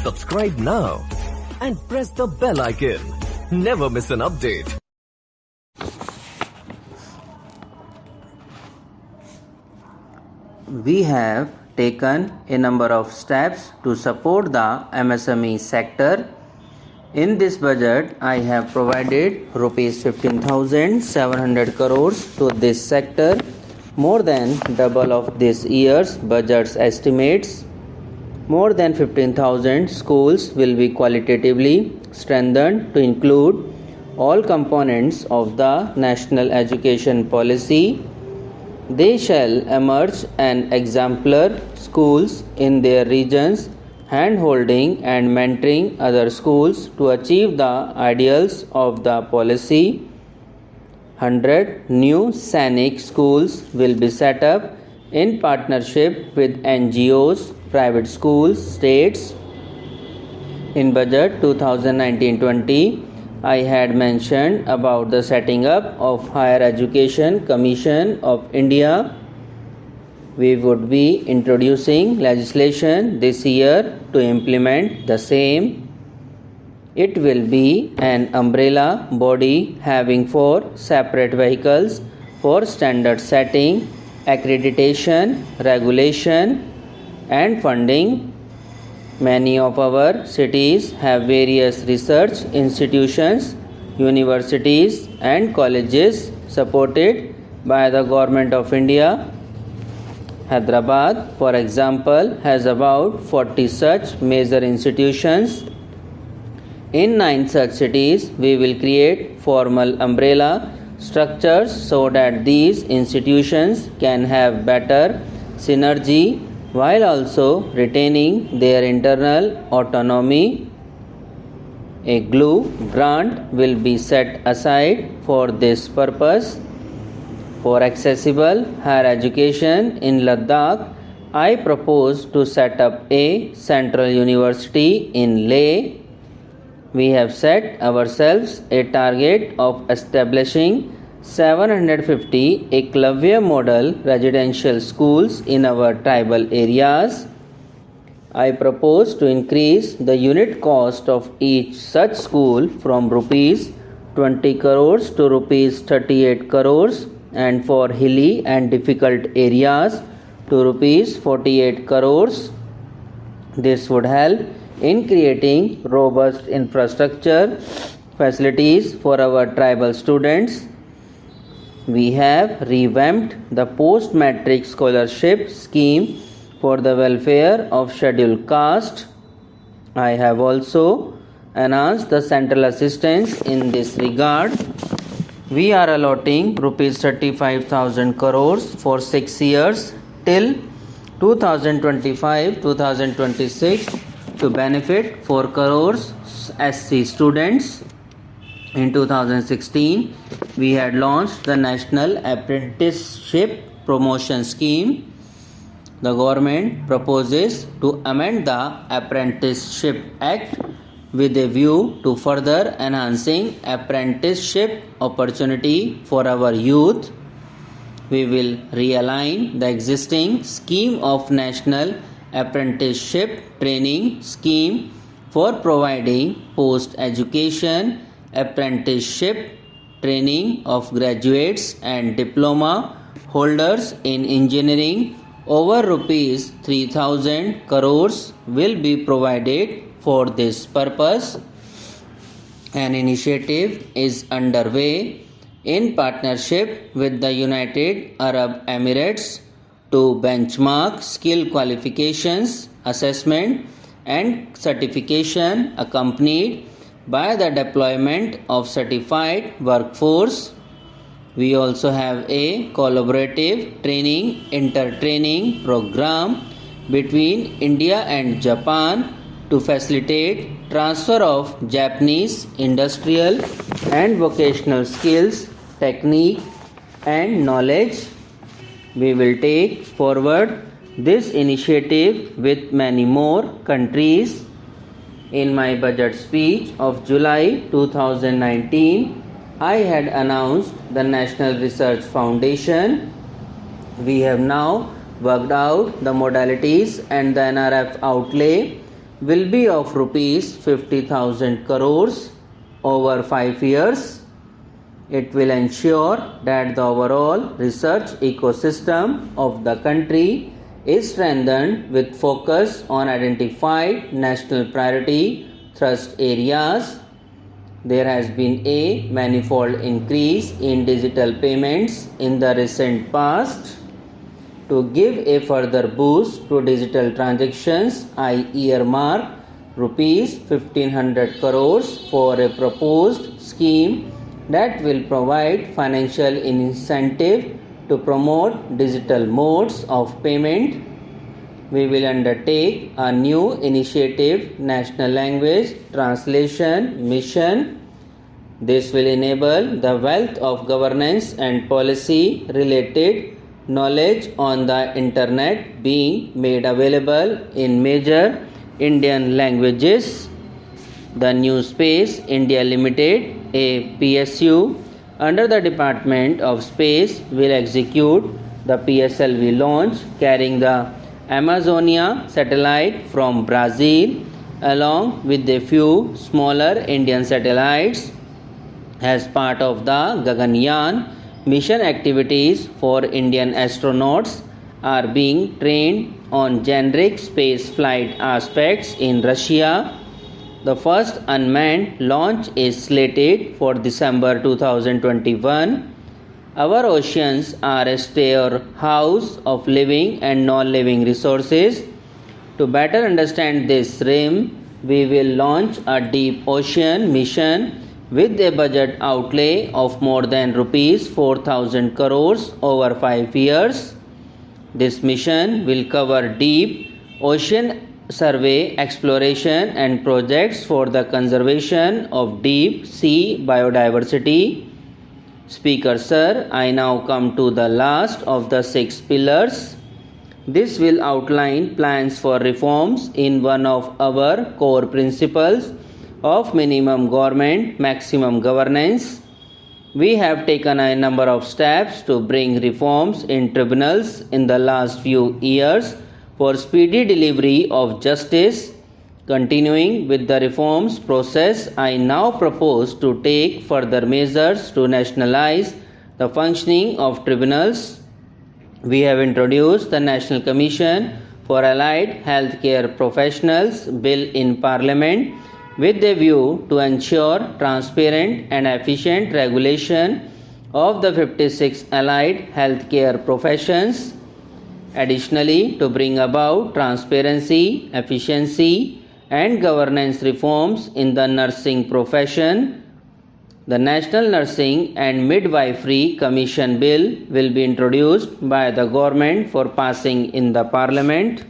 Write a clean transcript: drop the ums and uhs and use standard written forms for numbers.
Subscribe now and press the bell icon. Never miss an update. We have taken a number of steps to support the MSME sector. In this budget, I have provided rupees 15,700 crores to this sector, more than double of this year's budget's estimates. More than 15,000 schools will be qualitatively strengthened to include all components of the national education policy. They shall emerge an exemplar schools in their regions, hand-holding and mentoring other schools to achieve the ideals of the policy. 100 new Sainik schools will be set up in partnership with NGOs, private schools, states. In budget 2019-20, I had mentioned about the setting up of Higher Education Commission of India. We would be introducing legislation this year to implement the same. It will be an umbrella body having 4 separate vehicles for standard setting, accreditation, regulation, and funding. Many of our cities have various research institutions, universities, and colleges supported by the Government of India. Hyderabad, for example, has about 40 such major institutions. In 9 such cities, we will create formal umbrella structures so that these institutions can have better synergy while also retaining their internal autonomy. A GLUE grant will be set aside for this purpose. For accessible higher education in Ladakh, I propose to set up a central university in Leh. We have set ourselves a target of establishing 750 Eklavya model residential schools in our tribal areas. I propose to increase the unit cost of each such school from rupees 20 crores to rupees 38 crores and for hilly and difficult areas to rupees 48 crores. This would help in creating robust infrastructure facilities for our tribal students. We have revamped the post-matric scholarship scheme for the welfare of scheduled caste. I have also announced the central assistance in this regard. We are allotting rupees 35,000 crores for 6 years till 2025-2026 to benefit 4 crores SC students. In 2016, we had launched the National Apprenticeship Promotion Scheme. The government proposes to amend the Apprenticeship Act with a view to further enhancing apprenticeship opportunity for our youth. We will realign the existing scheme of National Apprenticeship Training Scheme for providing post-education apprenticeship training of graduates and diploma holders in engineering. Over rupees 3,000 crores will be provided for this purpose. An initiative is underway in partnership with the United Arab Emirates to benchmark skill qualifications, assessment, and certification accompanied by the deployment of certified workforce. We also have a collaborative training inter-training program between India and Japan to facilitate transfer of Japanese industrial and vocational skills, technique, and knowledge. We will take forward this initiative with many more countries. In my budget speech of July 2019, I had announced the National Research Foundation. We have now worked out the modalities and the NRF outlay will be of rupees 50,000 crores over 5 years. It will ensure that the overall research ecosystem of the country is strengthened with focus on identified national priority thrust areas. There has been a manifold increase in digital payments in the recent past. To give a further boost to digital transactions, I earmark rupees 1500 crores for a proposed scheme that will provide financial incentive to promote digital modes of payment. We will undertake a new initiative, National Language Translation Mission. This will enable the wealth of governance and policy related knowledge on the internet being made available in major Indian languages. The New Space India Limited, a PSU under the Department of Space, will execute the PSLV launch carrying the Amazonia satellite from Brazil along with a few smaller Indian satellites as part of the Gaganyaan mission. Activities for Indian astronauts are being trained on generic space flight aspects in Russia. The first unmanned launch is slated for December 2021. Our oceans are a storehouse of living and non-living resources. To better understand this realm, we will launch a deep ocean mission with a budget outlay of more than rupees 4,000 crores over 5 years. This mission will cover deep ocean survey, exploration and projects for the conservation of deep sea biodiversity. Speaker Sir, I now come to the last of the 6 pillars. This will outline plans for reforms in one of our core principles of minimum government, maximum governance. We have taken a number of steps to bring reforms in tribunals in the last few years for speedy delivery of justice. Continuing with the reforms process, I now propose to take further measures to nationalize the functioning of tribunals. We have introduced the National Commission for Allied Healthcare Professionals Bill in Parliament with a view to ensure transparent and efficient regulation of the 56 allied healthcare professions. Additionally, to bring about transparency, efficiency, and governance reforms in the nursing profession, the National Nursing and Midwifery Commission Bill will be introduced by the government for passing in the Parliament.